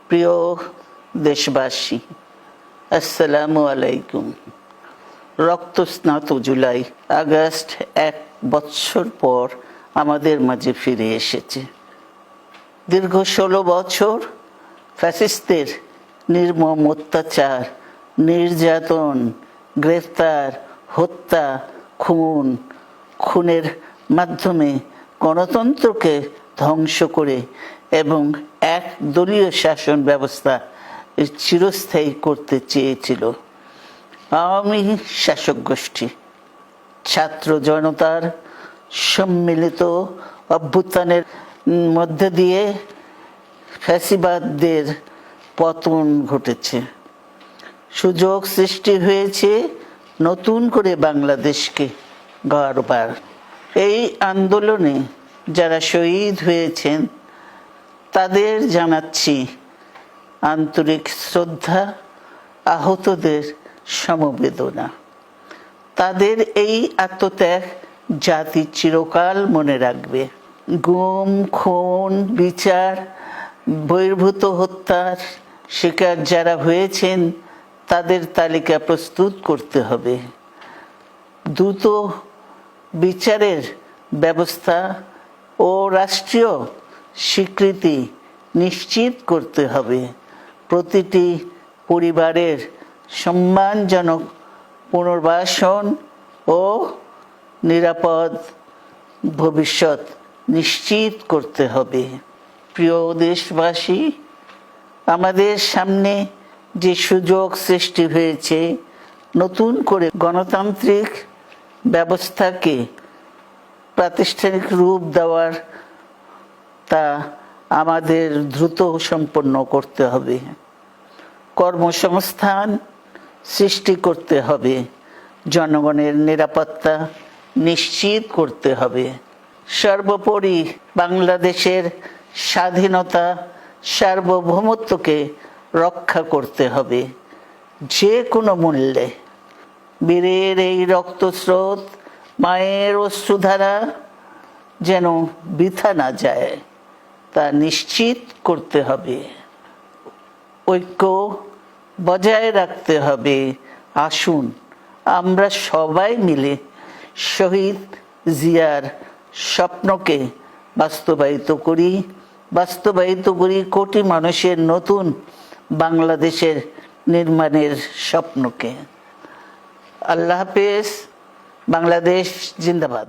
প্রিয় দেশবাসী, আসসালামু আলাইকুম। রক্তস্নাত জুলাই আগস্ট 1 বছর পর আমাদের মাঝে ফিরে এসেছে। দীর্ঘ 16 বছর ফ্যাসিস্টদের নির্মম অত্যাচার, নির্যাতন, গ্রেফতার, হত্যা, খুনের মাধ্যমে গণতন্ত্রকে ধ্বংস করে এবং একদলীয় শাসন ব্যবস্থা চিরস্থায়ী করতে চেয়েছিল আওয়ামী শাসক গোষ্ঠী। ছাত্র জনতার সম্মিলিত অভ্যুত্থানের মধ্যে দিয়ে ফ্যাসিবাদদের পতন ঘটেছে। সুযোগ সৃষ্টি হয়েছে নতুন করে বাংলাদেশকে গড়বার। এই আন্দোলনে যারা শহীদ হয়েছেন তাদের জানাচ্ছি আন্তরিক শ্রদ্ধা, আহতদের সমবেদনা। তাদের এই আত্মত্যাগ জাতি চিরকাল মনে রাখবে। গুম, খুন, বিচার বহির্ভূত হত্যার শিকার যারা হয়েছেন তাদের তালিকা প্রস্তুত করতে হবে। দ্রুত বিচারের ব্যবস্থা ও রাষ্ট্রীয় স্বীকৃতি নিশ্চিত করতে হবে। প্রতিটি পরিবারের সম্মানজনক পুনর্বাসন ও নিরাপদ ভবিষ্যৎ নিশ্চিত করতে হবে। প্রিয় দেশবাসী, আমাদের সামনে যে সুযোগ সৃষ্টি হয়েছে নতুন করে গণতান্ত্রিক ব্যবস্থাকে প্রাতিষ্ঠানিক রূপ দেওয়ার, তা আমাদের দ্রুত সম্পন্ন করতে হবে। কর্মসংস্থান সৃষ্টি করতে হবে, জনগণের নিরাপত্তা নিশ্চিত করতে হবে। সর্বোপরি বাংলাদেশের স্বাধীনতা, সার্বভৌমত্বকে রক্ষা করতে হবে যে কোনো মূল্যে। বীরের এই রক্তস্রোত, মায়ের অশ্রুধারা যেন বৃথা না যায় তা নিশ্চিত করতে হবে। ঐক্য বজায় রাখতে হবে। আসুন আমরা সবাই মিলে শহীদ জিয়ার স্বপ্নকে বাস্তবায়িত করি কোটি মানুষের নতুন বাংলাদেশের নির্মাণের স্বপ্নকে। আল্লাহ হাফেজ। বাংলাদেশ জিন্দাবাদ।